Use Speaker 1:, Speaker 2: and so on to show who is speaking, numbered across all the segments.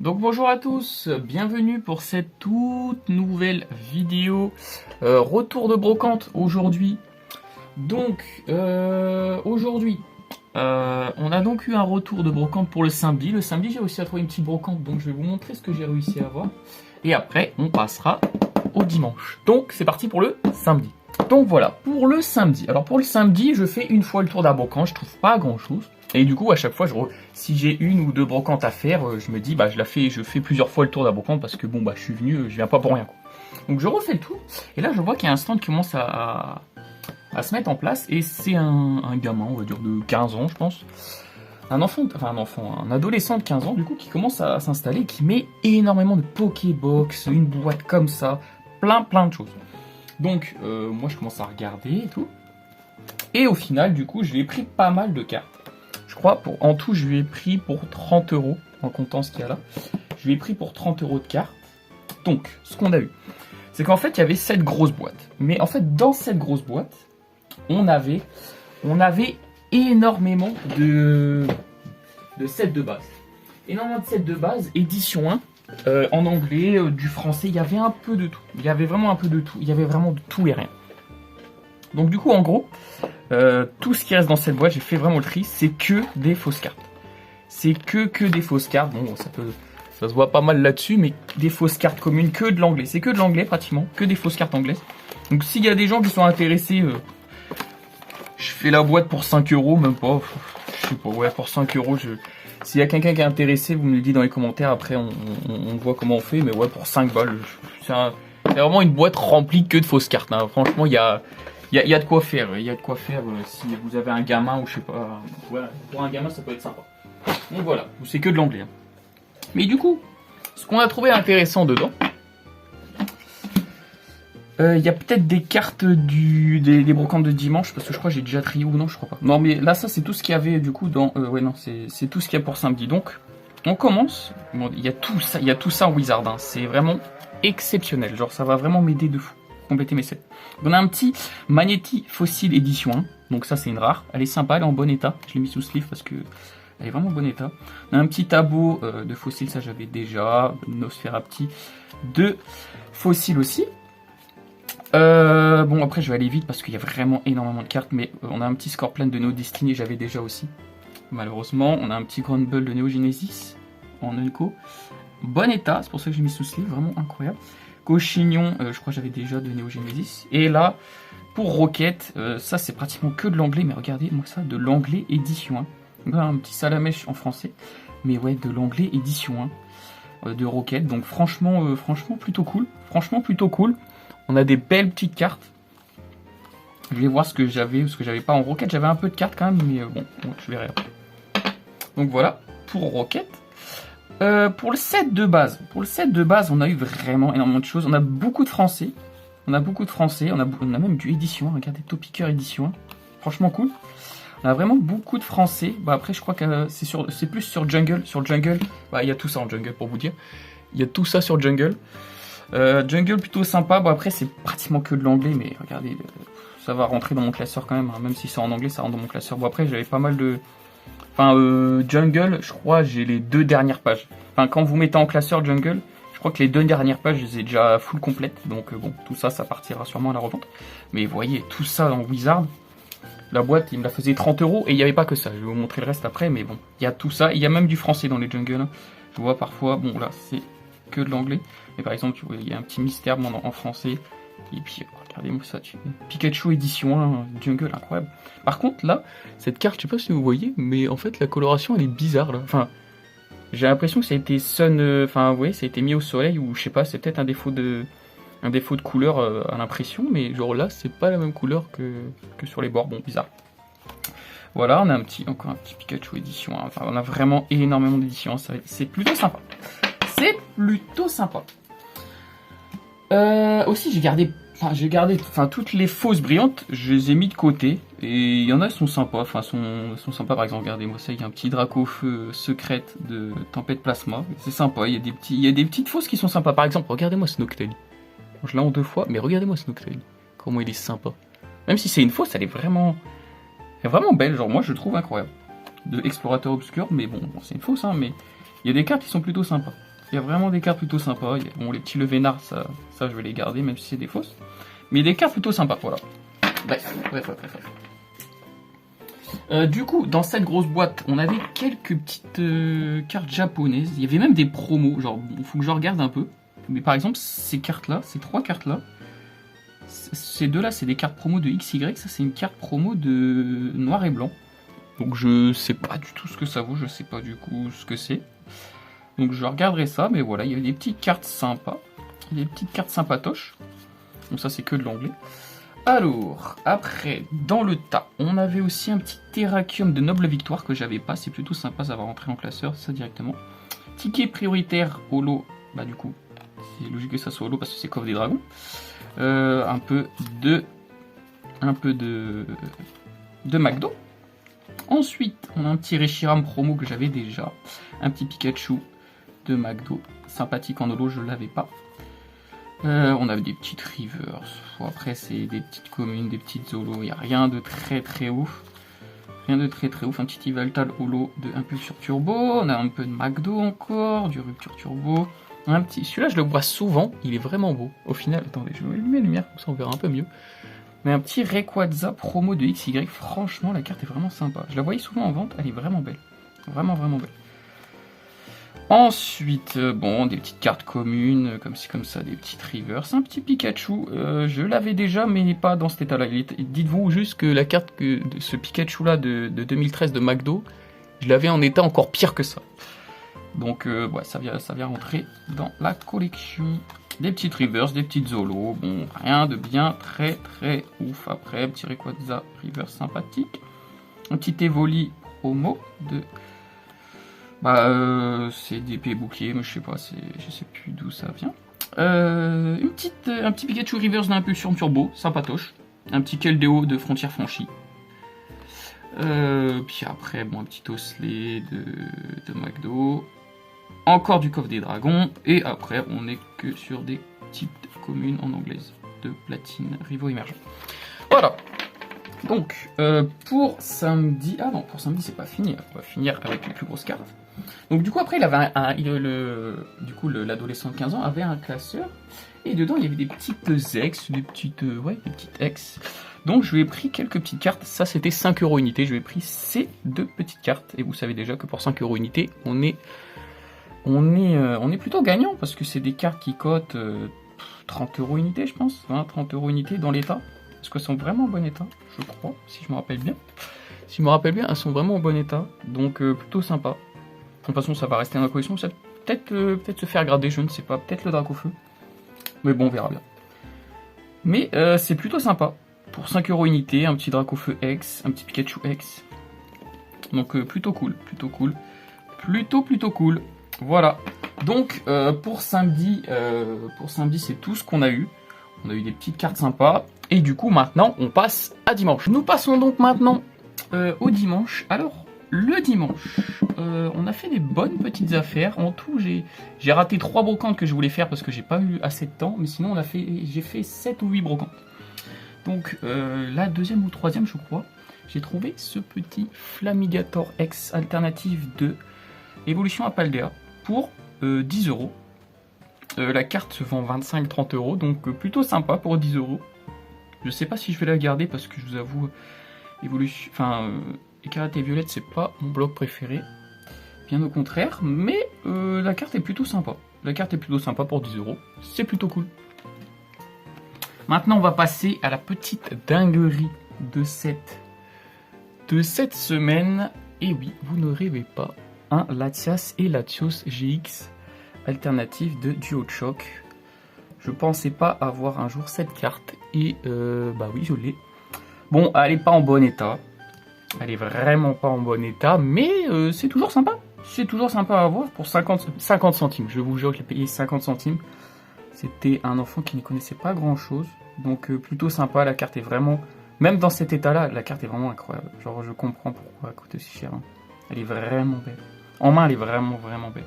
Speaker 1: Donc bonjour à tous, bienvenue pour cette toute nouvelle vidéo retour de brocante aujourd'hui. Donc aujourd'hui on a donc eu un retour de brocante pour le samedi. Le samedi j'ai réussi à trouver une petite brocante, donc je vais vous montrer ce que j'ai réussi à avoir. Et après on passera au dimanche. Donc c'est parti pour le samedi. Donc voilà, pour le samedi. Alors pour le samedi je fais une fois le tour de la brocante, je trouve pas grand chose. Et du coup, à chaque fois, si j'ai une ou deux brocantes à faire, je me dis, je fais plusieurs fois le tour de la brocante parce que bon, je suis venu, je viens pas pour rien, quoi. Donc je refais le tour. Et là, je vois qu'il y a un stand qui commence à se mettre en place. Et c'est un gamin, on va dire de 15 ans, je pense. Un adolescent de 15 ans, du coup, qui commence à s'installer, qui met énormément de Pokébox, une boîte comme ça, plein de choses. Donc, moi, je commence à regarder et tout. Et au final, du coup, je lui ai pris pas mal de cartes. Je crois, en tout, je lui ai pris pour 30 €, en comptant ce qu'il y a là. Je lui ai pris pour 30 € de cartes. Donc, ce qu'on a eu, c'est qu'en fait, il y avait cette grosse boîte. Mais en fait, dans cette grosse boîte, on avait énormément de sets de base. Énormément de sets de base, édition 1, en anglais, du français, il y avait un peu de tout. Il y avait vraiment un peu de tout. Il y avait vraiment de tout et rien. Donc du coup, en gros, tout ce qui reste dans cette boîte, j'ai fait vraiment le tri, c'est que des fausses cartes. C'est que des fausses cartes. Bon, ça se voit pas mal là-dessus, mais des fausses cartes communes, que de l'anglais. C'est que de l'anglais pratiquement, que des fausses cartes anglaises. Donc s'il y a des gens qui sont intéressés, je fais la boîte pour 5 €, même pas. Je sais pas, ouais, pour 5 €. S'il y a quelqu'un qui est intéressé, vous me le dites dans les commentaires. Après, on voit comment on fait, mais ouais, pour 5 balles, c'est vraiment une boîte remplie que de fausses cartes. Hein. Franchement, il y a de quoi faire, si vous avez un gamin ou je sais pas. Voilà, pour un gamin ça peut être sympa. Donc voilà, c'est que de l'anglais. Hein. Mais du coup, ce qu'on a trouvé intéressant dedans, il y a peut-être des cartes des brocantes de dimanche, parce que je crois que j'ai déjà trié ou non, je crois pas. Non mais là ça c'est tout ce qu'il y avait du coup dans... ouais non, c'est tout ce qu'il y a pour samedi. Donc, on commence, bon, il y a tout ça en Wizard, hein. C'est vraiment exceptionnel, genre ça va vraiment m'aider de fou. Compléter mes sets. On a un petit Magnéti Fossil édition 1, donc ça c'est une rare, elle est sympa, elle est en bon état, je l'ai mis sous sleeve parce que elle est vraiment en bon état. On a un petit Tabo de Fossil, ça j'avais déjà, Nosferapti de Fossil aussi. Bon après je vais aller vite parce qu'il y a vraiment énormément de cartes, mais on a un petit Scorpion de Neo Destiny, j'avais déjà aussi, malheureusement. On a un petit Grumble de Neo Genesis en Unco, bon état, c'est pour ça que j'ai mis sous sleeve, vraiment incroyable. Cochignon, je crois que j'avais déjà de Neo Genesis. Et là, pour Rocket, ça c'est pratiquement que de l'anglais, mais regardez-moi ça, de l'anglais édition 1. Donc, un petit Salamèche en français, mais ouais, de l'anglais édition 1 de Rocket. Donc franchement plutôt cool. Franchement plutôt cool. On a des belles petites cartes. Je vais voir ce que j'avais, ce que j'avais pas en Rocket. J'avais un peu de cartes quand même, mais bon, je verrai après. Donc voilà, pour Rocket. Pour le set de base, on a eu vraiment énormément de choses. On a beaucoup de français. On a même du édition 1. Regardez, Topicker édition 1. Franchement cool. On a vraiment beaucoup de français. Après, je crois que c'est plus sur Jungle. Sur Jungle, il y a tout ça en Jungle pour vous dire. Il y a tout ça sur Jungle. Jungle plutôt sympa. Bon, après, c'est pratiquement que de l'anglais, mais regardez, ça va rentrer dans mon classeur quand même. Hein. Même si c'est en anglais, ça rentre dans mon classeur. Bon, après, j'avais pas mal de... Jungle, je crois, j'ai les 2 dernières pages. Enfin, quand vous mettez en classeur Jungle, je crois que les 2 dernières pages, je les ai déjà full complètes. Donc bon, tout ça, ça partira sûrement à la revente. Mais vous voyez, tout ça dans Wizard. La boîte, il me la faisait 30 € et il n'y avait pas que ça. Je vais vous montrer le reste après, mais bon, il y a tout ça. Il y a même du français dans les Jungles. Je vois parfois, bon là, c'est que de l'anglais. Mais par exemple, il y a un petit mystère en français. Et puis, regardez-moi ça, Pikachu édition 1, Jungle, incroyable. Par contre, là, cette carte, je sais pas si vous voyez, mais en fait, la coloration, elle est bizarre, là. Enfin, j'ai l'impression que ça a été ça a été mis au soleil, ou je sais pas, c'est peut-être un défaut de couleur à l'impression, mais genre là, c'est pas la même couleur que sur les bords, bon, bizarre. Voilà, on a encore un petit Pikachu édition 1. Enfin, on a vraiment énormément d'éditions, c'est plutôt sympa. C'est plutôt sympa. Aussi j'ai gardé toutes les fausses brillantes, je les ai mis de côté et il y en a qui sont sympas, sont sympas. Par exemple, regardez-moi ça, il y a un petit Dracofeu secrète de Tempête Plasma, c'est sympa. Il y a des petites fausses qui sont sympas. Par exemple, regardez-moi ce Noctali. Je l'ai en 2 fois, mais regardez-moi ce Noctali. Comment il est sympa. Même si c'est une fausse, elle est vraiment belle, genre moi je le trouve incroyable. De Explorateur Obscur, mais bon c'est une fausse, hein, mais il y a des cartes qui sont plutôt sympas. Il y a vraiment des cartes plutôt sympas. Bon, les petits levénards, ça je vais les garder, même si c'est des fausses. Mais des cartes plutôt sympas, voilà. Bref. Du coup, dans cette grosse boîte, on avait quelques petites cartes japonaises. Il y avait même des promos, genre, il faut que je regarde un peu. Mais par exemple, ces cartes-là, ces 3 cartes-là, ces deux-là, c'est des cartes promo de XY. Ça, c'est une carte promo de noir et blanc. Donc, je sais pas du tout ce que ça vaut. Je sais pas du coup ce que c'est. Donc, je regarderai ça. Mais voilà, il y avait des petites cartes sympas. Des petites cartes sympatoches. Donc, ça, c'est que de l'anglais. Alors, après, dans le tas, on avait aussi un petit Terrakium de Noble Victoire que j'avais pas. C'est plutôt sympa, ça va rentrer en classeur, ça directement. Ticket prioritaire holo, bah du coup, c'est logique que ça soit holo parce que c'est Coffre des Dragons. Un peu de McDo. Ensuite, on a un petit Reshiram promo que j'avais déjà. Un petit Pikachu de McDo, sympathique en holo, je l'avais pas. On avait des petites rivers. Après, c'est des petites communes, des petites holos. Il n'y a rien de très ouf. Rien de très ouf. Un petit Yveltal holo de Impulsure Turbo. On a un peu de McDo encore, du Rupture Turbo. Un petit. Celui-là, je le vois souvent. Il est vraiment beau. Au final, attendez, je vais allumer la lumière, comme ça on verra un peu mieux. Mais un petit Rayquaza promo de XY. Franchement, la carte est vraiment sympa. Je la voyais souvent en vente. Elle est vraiment belle. Vraiment belle. Ensuite, bon, des petites cartes communes, comme ci, comme ça, des petites rivers. Un petit Pikachu, je l'avais déjà, mais pas dans cet état-là. Dites-vous juste que la carte de ce Pikachu-là de 2013 de McDo, je l'avais en état encore pire que ça. Donc, ouais, ça vient rentrer dans la collection. Des petites rivers, des petites Zolos. Bon, rien de bien très ouf. Après, petit Rayquaza rivers sympathique. Un petit Evoli promo de... c'est des épées boucliers, mais je sais pas, je sais plus d'où ça vient. Un petit Pikachu Reverse d'Impulsion Turbo, sympatoche. Un petit Keldeo de Frontière Franchie. Puis après, bon, un petit Osley de McDo. Encore du Coffre des Dragons. Et après, on est que sur des petites communes en anglaise de platine rivaux émergents. Voilà. Donc, pour samedi... Ah non, pour samedi, c'est pas fini. On va finir avec les plus grosses cartes. Donc, du coup, après, il avait l'adolescent de 15 ans avait un classeur. Et dedans, il y avait des petites ex, des petites ex. Donc, je lui ai pris quelques petites cartes. Ça, c'était 5 € unité. Je lui ai pris ces 2 petites cartes. Et vous savez déjà que pour 5 € unité, on est plutôt gagnant. Parce que c'est des cartes qui cotent 30 € unité, je pense. 20-30 € unité dans l'état. Parce qu'elles sont vraiment en bon état, je crois, si je me rappelle bien. Si je me rappelle bien, elles sont vraiment en bon état. Donc, plutôt sympa. De toute façon, ça va rester dans la collection. Ça peut-être se faire grader, je ne sais pas. Peut-être le Dracofeu. Mais bon, on verra bien. Mais c'est plutôt sympa. Pour 5 € unité, un petit Dracofeu X, un petit Pikachu X. Donc, plutôt cool. Plutôt cool. Voilà. Donc, pour samedi, c'est tout ce qu'on a eu. On a eu des petites cartes sympas. Et du coup, maintenant, on passe à dimanche. Nous passons donc maintenant au dimanche. Alors, le dimanche, on a fait des bonnes petites affaires. En tout, j'ai raté 3 brocantes que je voulais faire parce que j'ai pas eu assez de temps. Mais sinon, j'ai fait 7 ou 8 brocantes. Donc, la deuxième ou troisième, je crois, j'ai trouvé ce petit Flamigator X alternative de Évolution à Paldea pour 10 €. La carte se vend 25-30 €, donc plutôt sympa pour 10 €. Je sais pas si je vais la garder parce que je vous avoue, Écarlate et Violette, c'est pas mon bloc préféré. Bien au contraire, mais la carte est plutôt sympa. La carte est plutôt sympa pour 10 €. C'est plutôt cool. Maintenant, on va passer à la petite dinguerie de cette semaine. Et oui, vous ne rêvez pas. Un Latias et Latios GX alternative de Duochoc. Je pensais pas avoir un jour cette carte et bah oui, je l'ai. Bon, elle est pas en bon état. Elle est vraiment pas en bon état, mais c'est toujours sympa. C'est toujours sympa à avoir pour 50 centimes. Je vous jure que j'ai payé 50 centimes. C'était un enfant qui ne connaissait pas grand chose. Donc plutôt sympa, la carte est vraiment... Même dans cet état-là, la carte est vraiment incroyable. Genre je comprends pourquoi elle coûte aussi cher. Hein. Elle est vraiment belle. En main, elle est vraiment belle.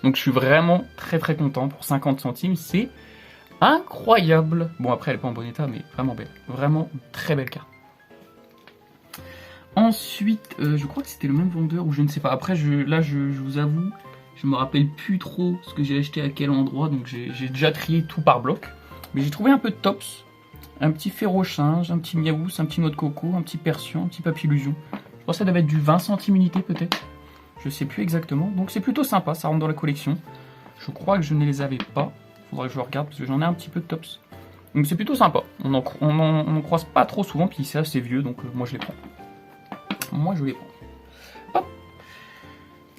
Speaker 1: Donc je suis vraiment très content pour 50 centimes. C'est incroyable. Bon, après, elle n'est pas en bon état, mais vraiment belle. Vraiment très belle carte. Ensuite, je crois que c'était le même vendeur, ou je ne sais pas. Après, je vous avoue, Je me rappelle plus trop ce que j'ai acheté à quel endroit, donc j'ai déjà trié tout par bloc. Mais j'ai trouvé un peu de tops. Un petit ferrochinge, un petit miaous, un petit noix de coco, un petit persian, un petit papillusion. Je pense que ça devait être du 20 centimes unité peut-être. Je sais plus exactement. Donc c'est plutôt sympa, ça rentre dans la collection. Je crois que je ne les avais pas. Faudrait que je regarde parce que j'en ai un petit peu de tops. Donc c'est plutôt sympa. On en croise pas trop souvent, puis c'est assez vieux, donc moi je les prends. Moi je les prends. Hop.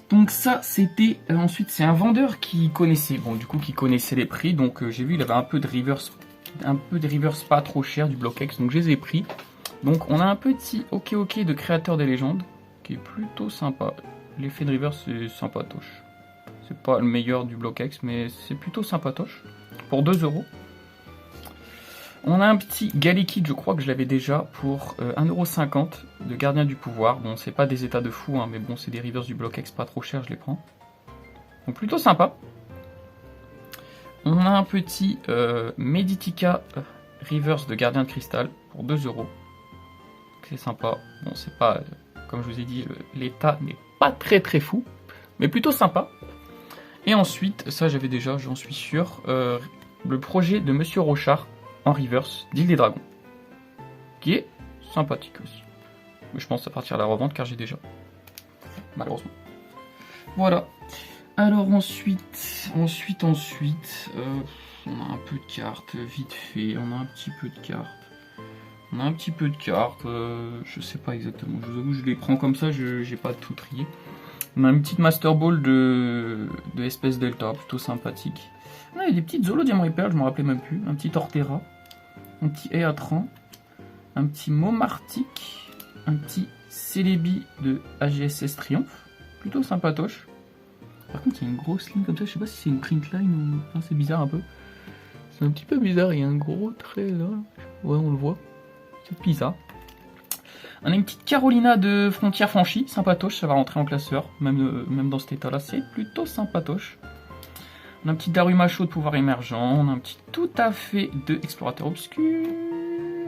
Speaker 1: Donc ça c'était... ensuite c'est un vendeur qui connaissait, bon du coup qui connaissait les prix. Donc j'ai vu il avait un peu de reverse pas trop cher du Block-X, donc je les ai pris. Donc on a un petit ok de créateur des légendes qui est plutôt sympa. L'effet de reverse c'est sympatoche. C'est pas le meilleur du Block-X, mais c'est plutôt sympatoche. Pour 2 €. On a un petit Galikid, je crois que je l'avais déjà, pour 1,50 € de Gardien du Pouvoir. Bon, c'est pas des états de fou, hein, mais bon, c'est des reverse du Block-X pas trop cher, je les prends. Donc plutôt sympa. On a un petit Meditica reverse de Gardien de Cristal pour 2 €. C'est sympa. Bon, c'est pas, comme je vous ai dit, l'état n'est pas très fou, mais plutôt sympa. Et ensuite, ça j'avais déjà, j'en suis sûr, le projet de Monsieur Rochard en reverse d'Île des Dragons, qui est sympathique aussi. Mais je pense à partir à la revente car j'ai déjà, malheureusement. Voilà. Alors ensuite, on a un peu de cartes, vite fait, on a un petit peu de cartes. Je sais pas exactement, je vous avoue, je les prends comme ça, j'ai pas tout trié. On a une petite Master Ball de Espèce Delta, plutôt sympathique. On a des petites Zolo Diamant et Perle, je me rappelais même plus. Un petit Torterra, un petit Eatran, un petit Momartic, un petit Celebi de AGSS Triomphe, plutôt sympatoche. Par contre, il y a une grosse ligne comme ça, je sais pas si c'est une print line ou. Enfin, c'est bizarre un peu. C'est un petit peu bizarre, il y a un gros trait là. Ouais, on le voit. C'est bizarre. On a une petite Carolina de Frontières Franchies, sympatoche, ça va rentrer en classeur, même dans cet état-là, c'est plutôt sympatoche. On a un petit Daruma Chaud de Pouvoir Émergent, on a un petit Tout à fait de Explorateur Obscur...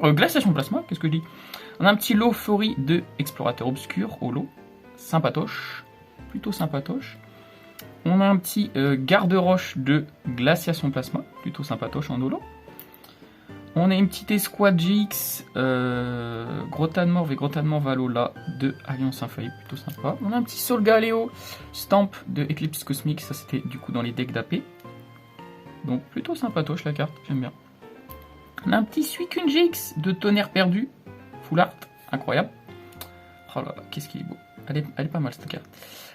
Speaker 1: Glaciation Plasma, qu'est-ce que je dis? On a un petit Lofori de Explorateur Obscur, holo, sympatoche, plutôt sympatoche. On a un petit Garde-Roche de Glaciation Plasma, plutôt sympatoche en holo. On a une petite escouade GX Grotan Morve et Grotan Morve Alola de Alliance Infaillible, plutôt sympa. On a un petit Solgaleo Stamp de Eclipse Cosmique, ça c'était du coup dans les decks d'AP. Donc plutôt sympatoche la carte, j'aime bien. On a un petit Suicune GX de Tonnerre Perdu, Full Art, incroyable. Oh là là, qu'est-ce qu'il est beau. Elle est pas mal cette carte.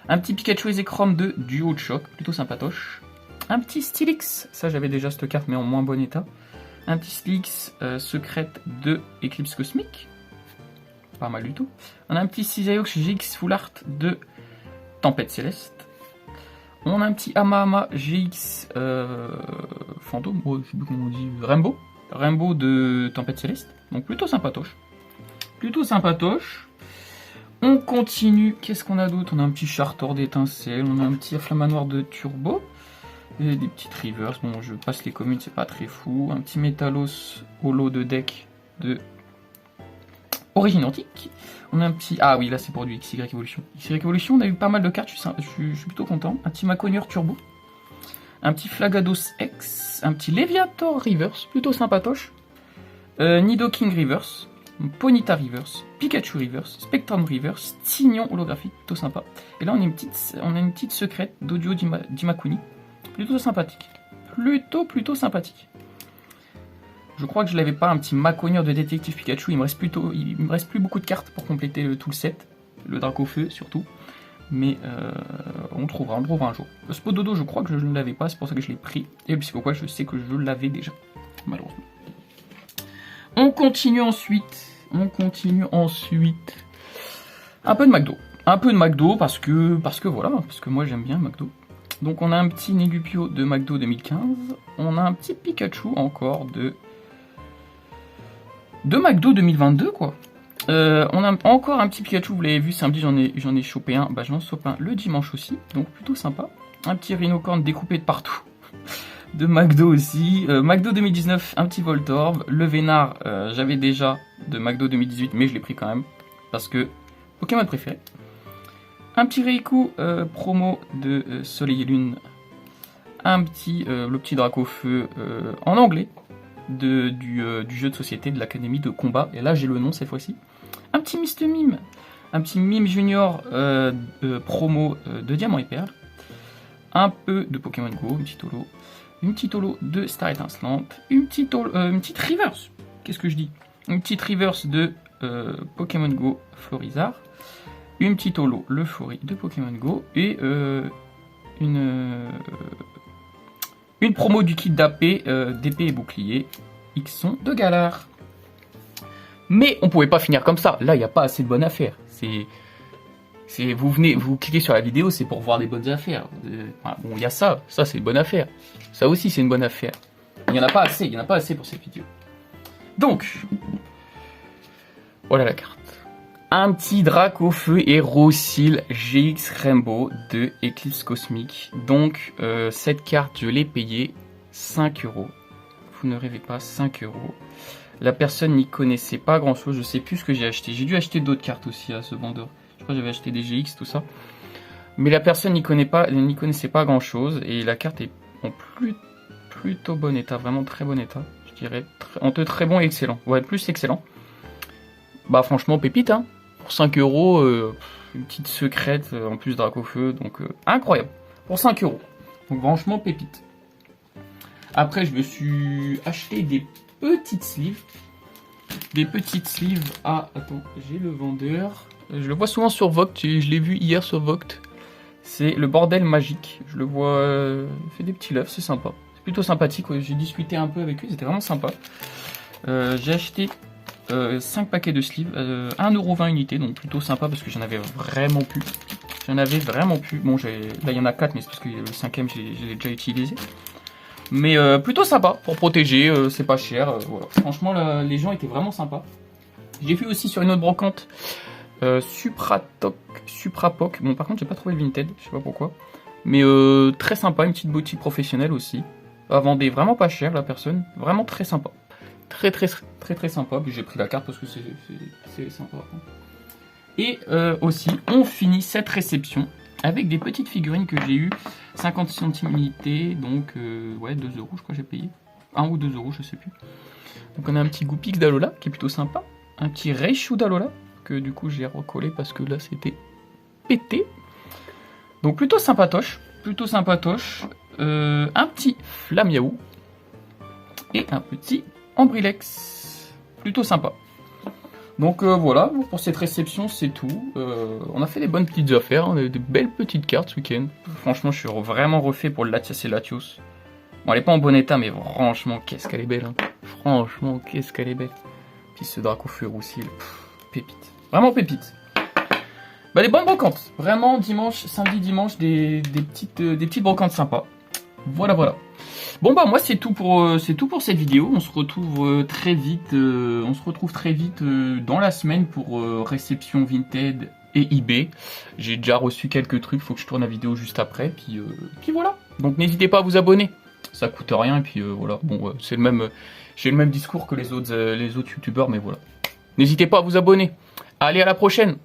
Speaker 1: Un petit Pikachu Ezechrome de Duo de Choc, plutôt sympatoche. Un petit Stylix, ça j'avais déjà cette carte mais en moins bon état. Un petit Stylix secrète de Eclipse Cosmique. Pas mal du tout. On a un petit Cisaiox GX Full Art de Tempête Céleste. On a un petit Amahama GX Fantôme, oh, je sais plus comment on dit, Rainbow de Tempête Céleste. Donc plutôt sympatoche. On continue. Qu'est-ce qu'on a d'autre? On a un petit Chartor d'étincelle. On a un petit Flammanoir de Turbo. Et des petites reverse, bon je passe les communes, c'est pas très fou. Un petit Métalos holo de deck de Origine Antique. On a un petit... Ah oui, là c'est pour du XY Evolution. XY Evolution, on a eu pas mal de cartes, je suis plutôt content. Un petit Maconieur Turbo. Un petit Flagados X. Un petit Léviator Reverse, plutôt sympatoche. Nidoking Reverse. Ponyta Reverse. Pikachu Reverse. Spectrum Reverse. Tignon holographique, plutôt sympa. Et là on a une petite secrète d'Audio Dimakuni. Plutôt sympathique. Plutôt sympathique. Je crois que je l'avais pas, un petit Maconieur de Détective Pikachu. Il me reste plus beaucoup de cartes pour compléter tout le set. Le Dracofeu surtout. Mais on le trouvera un jour. Le Spododo, je crois que je ne l'avais pas, c'est pour ça que je l'ai pris. Et puis c'est pourquoi je sais que je l'avais déjà. Malheureusement. On continue ensuite. Un peu de McDo. Parce que voilà, parce que moi j'aime bien McDo. Donc on a un petit Negupio de McDo 2015. On a un petit Pikachu encore de McDo 2022 quoi. On a encore un petit Pikachu, vous l'avez vu samedi, j'en ai chopé un. Bah j'en chope un le dimanche aussi, donc plutôt sympa. Un petit Rhinocorn découpé de partout. De McDo aussi. McDo 2019, un petit Voltorb. Le Vénard, j'avais déjà de McDo 2018, mais je l'ai pris quand même. Parce que Pokémon préféré. Un petit Reiku promo de Soleil et Lune. Le petit Dracofeu en anglais du jeu de société de l'Académie de combat. Et là, j'ai le nom cette fois-ci. Un petit Mr. Mime. Un petit Mime Junior promo de Diamant et Perle. Un peu de Pokémon Go, une petite holo de Star Étincelante, une petite reverse. Qu'est-ce que je dis? Une petite reverse de Pokémon Go Florizard, une petite holo le Flori de Pokémon Go et une promo du kit d'AP d'épée et bouclier Xon de Galar. Mais on pouvait pas finir comme ça. Là, il n'y a pas assez de bonnes affaires. Vous cliquez sur la vidéo, c'est pour voir des bonnes affaires. Bon, il y a ça c'est une bonne affaire. Ça aussi, c'est une bonne affaire. Il n'y en a pas assez pour cette vidéo. Donc, voilà la carte. Un petit Dracofeu et Rossil GX Rainbow de Eclipse Cosmique. Donc, cette carte, je l'ai payée 5 €. Vous ne rêvez pas, 5 €. La personne n'y connaissait pas grand chose, je sais plus ce que j'ai acheté. J'ai dû acheter d'autres cartes aussi à ce vendeur. Je crois que j'avais acheté des GX, tout ça. Mais la personne n'y connaissait pas grand chose. Et la carte est en plutôt bon état, vraiment très bon état. Je dirais entre très bon et excellent. Ouais, plus excellent. Bah franchement, pépite, hein. Pour 5 €, une petite secrète en plus Dracofeu. Donc incroyable. Pour 5 €. Donc franchement, pépite. Après, je me suis acheté des petites sleeves. Ah, attends, j'ai le vendeur. Je le vois souvent sur Vogt, je l'ai vu hier sur Vogt. C'est le bordel magique. Je le vois, il fait des petits love, c'est sympa. C'est plutôt sympathique, ouais. J'ai discuté un peu avec lui, c'était vraiment sympa. J'ai acheté 5 paquets de sleeves, 1,20 € unité, donc plutôt sympa parce que j'en avais vraiment plus. Bon, là il y en a 4, mais c'est parce que le 5ème je l'ai déjà utilisé. Mais plutôt sympa pour protéger, c'est pas cher. Voilà. Franchement, là, les gens étaient vraiment sympas. J'ai vu aussi sur une autre brocante Suprapoc. Bon, par contre, j'ai pas trouvé le Vinted, je sais pas pourquoi. Mais très sympa, une petite boutique professionnelle aussi. Elle vendait vraiment pas cher, la personne. Vraiment très sympa. Très sympa. Puis j'ai pris la carte parce que c'est sympa. Et aussi, on finit cette réception avec des petites figurines que j'ai eues. 50 centimes unité, donc ouais, 2 € je crois que j'ai payé. 1 ou 2 €, je sais plus. Donc on a un petit Goupix d'Alola qui est plutôt sympa. Un petit Raichu d'Alola que du coup j'ai recollé parce que là c'était pété. Donc plutôt sympatoche. Un petit Flamiaou et un petit Ambrilex. Plutôt sympa. Donc voilà, pour cette réception, c'est tout. On a fait des bonnes petites affaires, on a eu des belles petites cartes ce week-end. Franchement, je suis vraiment refait pour le Latias et Latios. Bon, elle est pas en bon état, mais franchement, qu'est-ce qu'elle est belle. Hein. Franchement, qu'est-ce qu'elle est belle. Puis ce Dracofeu Roussil, pépite. Vraiment pépite. Bah, des bonnes brocantes. Vraiment, samedi, dimanche, des petites brocantes sympas. Voilà. Bon bah moi c'est tout pour cette vidéo. On se retrouve très vite. Dans la semaine pour réception Vinted et eBay. J'ai déjà reçu quelques trucs. Faut que je tourne la vidéo juste après. Puis voilà. Donc n'hésitez pas à vous abonner. Ça coûte rien. Et puis voilà. Bon c'est le même. J'ai le même discours que les autres youtubeurs, mais voilà. N'hésitez pas à vous abonner. Allez, à la prochaine.